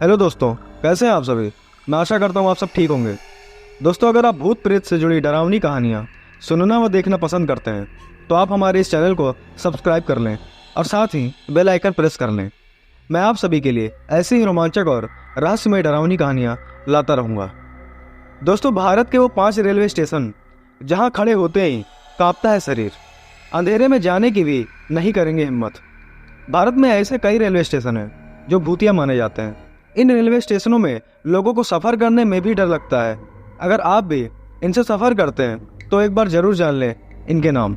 Hello दोस्तों, कैसे हैं आप सभी। मैं आशा करता हूँ आप सब ठीक होंगे। दोस्तों, अगर आप भूत प्रेत से जुड़ी डरावनी कहानियाँ सुनना व देखना पसंद करते हैं तो आप हमारे इस चैनल को सब्सक्राइब कर लें और साथ ही बेल आइकन प्रेस कर लें। मैं आप सभी के लिए ऐसी ही रोमांचक और रहस्यमय डरावनी कहानियाँ लाता रहूँगा। दोस्तों, भारत के वो 5 रेलवे स्टेशन जहाँ खड़े होते ही कांपता है शरीर, अंधेरे में जाने की भी नहीं करेंगे हिम्मत। भारत में ऐसे कई रेलवे स्टेशन हैं जो भूतिया माने जाते हैं। इन रेलवे स्टेशनों में लोगों को सफ़र करने में भी डर लगता है। अगर आप भी इनसे सफ़र करते हैं तो एक बार ज़रूर जान लें इनके नाम।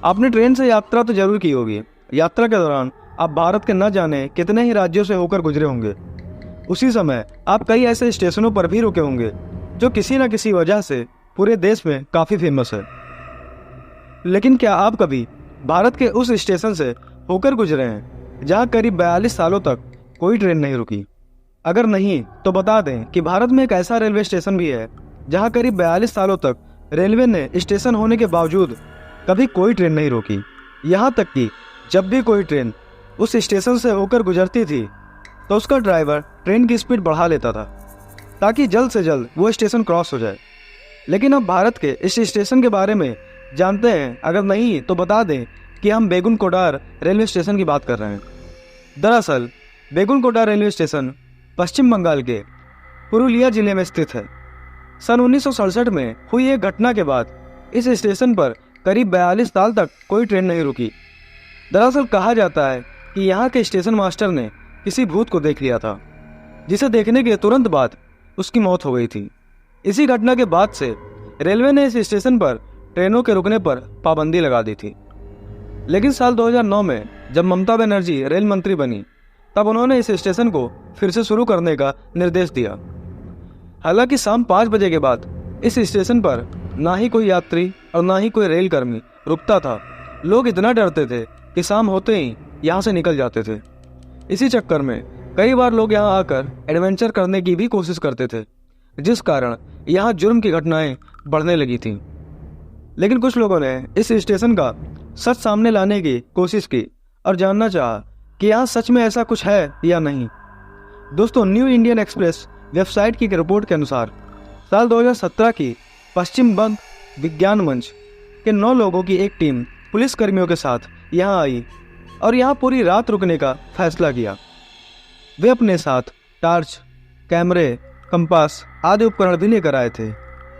आपने ट्रेन से यात्रा तो जरूर की होगी। यात्रा के दौरान आप भारत के न जाने कितने ही राज्यों से होकर गुजरे होंगे। उसी समय आप कई ऐसे स्टेशनों पर भी रुके होंगे जो किसी न किसी वजह से पूरे देश में काफ़ी फेमस है। लेकिन क्या आप कभी भारत के उस स्टेशन से होकर गुजरे हैं जहाँ करीब 42 सालों तक कोई ट्रेन नहीं रुकी? अगर नहीं तो बता दें कि भारत में एक ऐसा रेलवे स्टेशन भी है जहां करीब 42 सालों तक रेलवे ने स्टेशन होने के बावजूद कभी कोई ट्रेन नहीं रोकी। यहां तक कि जब भी कोई ट्रेन उस स्टेशन से होकर गुजरती थी तो उसका ड्राइवर ट्रेन की स्पीड बढ़ा लेता था ताकि जल्द से जल्द वो स्टेशन क्रॉस हो जाए। लेकिन अब भारत के इस स्टेशन के बारे में जानते हैं? अगर नहीं तो बता दें कि हम बेगुन कोडार रेलवे स्टेशन की बात कर रहे हैं। दरअसल बेगुन कोडार रेलवे स्टेशन पश्चिम बंगाल के पुरुलिया जिले में स्थित है। सन 1967 में हुई एक घटना के बाद इस स्टेशन पर करीब 42 साल तक कोई ट्रेन नहीं रुकी। दरअसल कहा जाता है कि यहाँ के स्टेशन मास्टर ने किसी भूत को देख लिया था, जिसे देखने के तुरंत बाद उसकी मौत हो गई थी। इसी घटना के बाद से रेलवे ने इस स्टेशन पर ट्रेनों के रुकने पर पाबंदी लगा दी थी। लेकिन साल 2009 में जब ममता बनर्जी रेल मंत्री बनी तब उन्होंने इस स्टेशन को फिर से शुरू करने का निर्देश दिया। हालांकि शाम 5 बजे के बाद इस स्टेशन पर ना ही कोई यात्री और ना ही कोई रेल कर्मी रुकता था। लोग इतना डरते थे कि शाम होते ही यहाँ से निकल जाते थे। इसी चक्कर में कई बार लोग यहाँ आकर एडवेंचर करने की भी कोशिश करते थे, जिस कारण यहाँ जुर्म की घटनाएं बढ़ने लगी थीं। लेकिन कुछ लोगों ने इस स्टेशन का सच सामने लाने की कोशिश की और जानना चाहा कि यहाँ सच में ऐसा कुछ है या नहीं। दोस्तों, न्यू इंडियन एक्सप्रेस वेबसाइट की एक रिपोर्ट के अनुसार साल 2017 की पश्चिम बंग विज्ञान मंच के 9 लोगों की एक टीम पुलिस कर्मियों के साथ यहाँ आई और यहाँ पूरी रात रुकने का फैसला किया। वे अपने साथ टार्च, कैमरे, कंपास आदि उपकरण भी लेकर आए थे।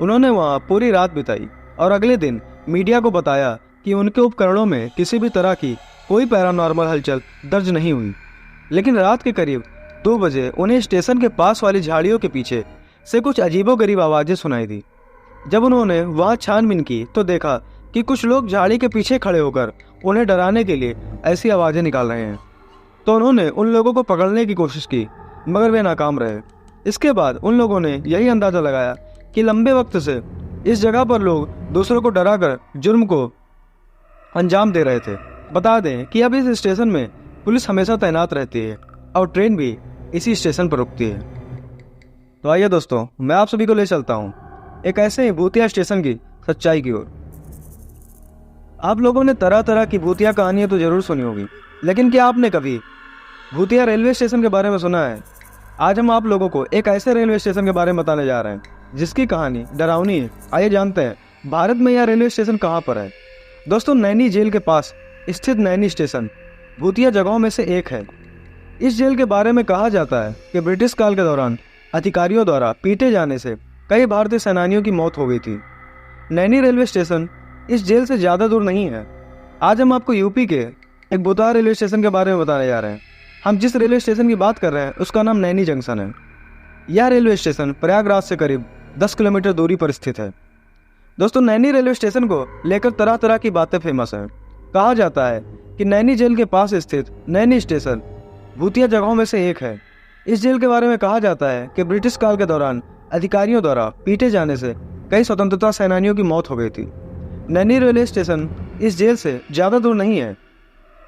उन्होंने वहाँ पूरी रात बिताई और अगले दिन मीडिया को बताया कि उनके उपकरणों में किसी भी तरह की कोई पैरानॉर्मल हलचल दर्ज नहीं हुई। लेकिन रात के करीब 2 बजे उन्हें स्टेशन के पास वाली झाड़ियों के पीछे से कुछ अजीबोगरीब आवाज़ें सुनाई दी। जब उन्होंने वहां छानबीन की तो देखा कि कुछ लोग झाड़ी के पीछे खड़े होकर उन्हें डराने के लिए ऐसी आवाज़ें निकाल रहे हैं। तो उन्होंने उन लोगों को पकड़ने की कोशिश की, मगर वे नाकाम रहे। इसके बाद उन लोगों ने यही अंदाज़ा लगाया कि लंबे वक्त से इस जगह पर लोग दूसरों को डराकर जुर्म को अंजाम दे रहे थे। बता दें कि अब इस स्टेशन में पुलिस हमेशा तैनात रहती है और ट्रेन भी इसी स्टेशन पर रुकती है। तो आइए दोस्तों, मैं आप सभी को ले चलता हूँ एक ऐसे ही भूतिया स्टेशन की सच्चाई की ओर। आप लोगों ने तरह तरह की भूतिया कहानियां तो जरूर सुनी होगी, लेकिन क्या आपने कभी भूतिया रेलवे स्टेशन के बारे में सुना है? आज हम आप लोगों को एक ऐसे रेलवे स्टेशन के बारे में बताने जा रहे हैं जिसकी कहानी डरावनी है। आइए जानते हैं भारत में यह रेलवे स्टेशन कहाँ पर है। दोस्तों, नैनी जेल के पास स्थित नैनी स्टेशन भूतिया जगहों में से एक है। इस जेल के बारे में कहा जाता है कि ब्रिटिश काल के दौरान अधिकारियों द्वारा पीटे जाने से कई भारतीय सेनानियों की मौत हो गई थी। नैनी रेलवे स्टेशन इस जेल से ज़्यादा दूर नहीं है। आज हम आपको यूपी के एक भूतहा रेलवे स्टेशन के बारे में बताने जा रहे हैं। हम जिस रेलवे स्टेशन की बात कर रहे हैं उसका नाम नैनी जंक्शन है। यह रेलवे स्टेशन प्रयागराज से करीब 10 किलोमीटर दूरी पर स्थित है। दोस्तों, नैनी रेलवे स्टेशन को लेकर तरह तरह की बातें फेमस हैं। कहा जाता है कि नैनी जेल के पास स्थित नैनी स्टेशन भूतिया जगहों में से एक है। इस जेल के बारे में कहा जाता है कि ब्रिटिश काल के दौरान अधिकारियों द्वारा पीटे जाने से कई स्वतंत्रता सेनानियों की मौत हो गई थी। नैनी रेलवे स्टेशन इस जेल से ज़्यादा दूर नहीं है।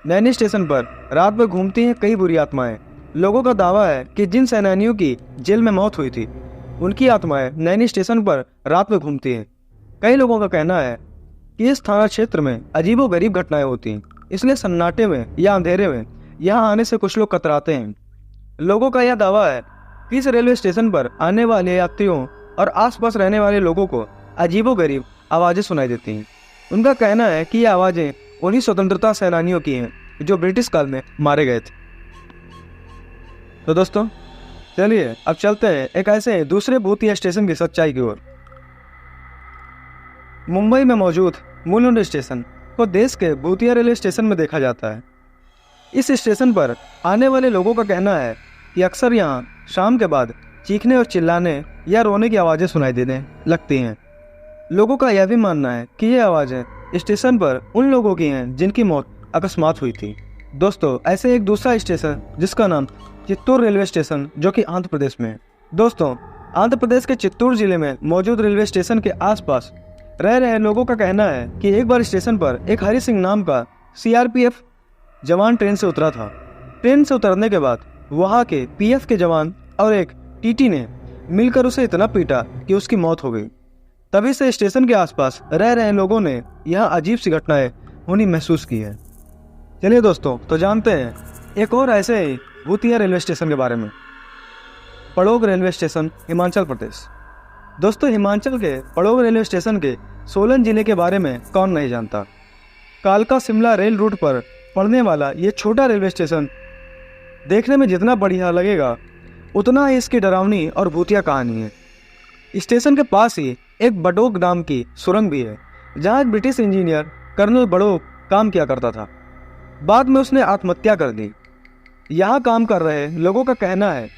नैनी स्टेशन पर रात में घूमती हैं कई बुरी आत्माएं। लोगों का दावा है कि जिन सेनानियों की जेल में मौत हुई थी उनकी आत्माएं नैनी स्टेशन पर रात में घूमती हैं। कई लोगों का कहना है कि इस थाना क्षेत्र में अजीबोगरीब घटनाएं होती हैं, इसलिए सन्नाटे में या अंधेरे में यहाँ आने से कुछ लोग कतराते हैं। लोगों का यह दावा है कि इस रेलवे स्टेशन पर आने वाले यात्रियों और आसपास रहने वाले लोगों को अजीबोगरीब आवाज़ें सुनाई देती हैं। उनका कहना है कि ये आवाज़ें उन्हीं स्वतंत्रता सेनानियों की हैं जो ब्रिटिश काल में मारे गए थे। तो दोस्तों चलिए अब चलते हैं एक ऐसे दूसरे भूतिया स्टेशन की सच्चाई की ओर। मुंबई में मौजूद मुलुंड स्टेशन को देश के भूतिया रेलवे स्टेशन में देखा जाता है। इस स्टेशन पर आने वाले लोगों का कहना है कि अक्सर यहाँ शाम के बाद चीखने और चिल्लाने या रोने की आवाज़ें सुनाई देने लगती हैं। लोगों का यह भी मानना है कि ये आवाज़ें स्टेशन पर उन लोगों की हैं जिनकी मौत अकस्मात हुई थी। दोस्तों ऐसे एक दूसरा स्टेशन जिसका नाम चित्तूर रेलवे स्टेशन जो कि आंध्र प्रदेश में है। दोस्तों आंध्र प्रदेश के चित्तूर जिले में मौजूद रेलवे स्टेशन के आसपास रह रहे लोगों का कहना है कि एक बार स्टेशन पर एक हरि सिंह नाम का सीआरपीएफ जवान ट्रेन से उतरा था। ट्रेन से उतरने के बाद वहाँ के पीएफ के जवान और एक टीटी ने मिलकर उसे इतना पीटा कि उसकी मौत हो गई। तभी से स्टेशन के आसपास रह रहे लोगों ने यह अजीब सी घटनाएं होनी महसूस की है। चलिए दोस्तों तो जानते हैं एक और ऐसे ही भूतिया रेलवे स्टेशन के बारे में। पड़ोग रेलवे स्टेशन, हिमाचल प्रदेश। दोस्तों हिमाचल के पड़ोग रेलवे स्टेशन के सोलन जिले के बारे में कौन नहीं जानता। कालका शिमला रेल रूट पर पड़ने वाला ये छोटा रेलवे स्टेशन देखने में जितना बढ़िया लगेगा उतना ही इसकी डरावनी और भूतिया कहानी है। स्टेशन के पास ही एक बडोग नाम की सुरंग भी है जहाँ एक ब्रिटिश इंजीनियर कर्नल बडोग काम किया करता था। बाद में उसने आत्महत्या कर दी। यहाँ काम कर रहे लोगों का कहना है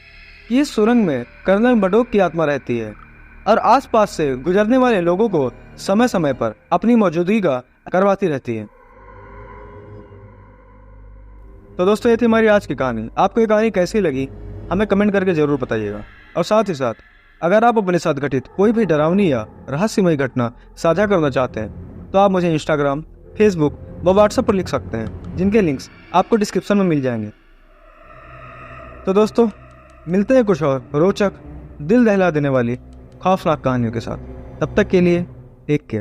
कि इस सुरंग में कर्नल बडोग की आत्मा रहती है और आसपास से गुजरने वाले लोगों को समय समय पर अपनी मौजूदगी का करवाती रहती है। तो दोस्तों ये थी हमारी आज की कहानी। आपको ये कहानी कैसी लगी हमें कमेंट करके जरूर बताइएगा। और साथ ही साथ अगर आप अपने साथ घटित कोई भी डरावनी या रहस्यमय घटना साझा करना चाहते हैं तो आप मुझे इंस्टाग्राम, फेसबुक व व्हाट्सएप पर लिख सकते हैं जिनके लिंक्स आपको डिस्क्रिप्शन में मिल जाएंगे। तो दोस्तों मिलते हैं कुछ और रोचक, दिल दहला देने वाली खौफनाक कहानियों के साथ। तब तक के लिए टेक केयर।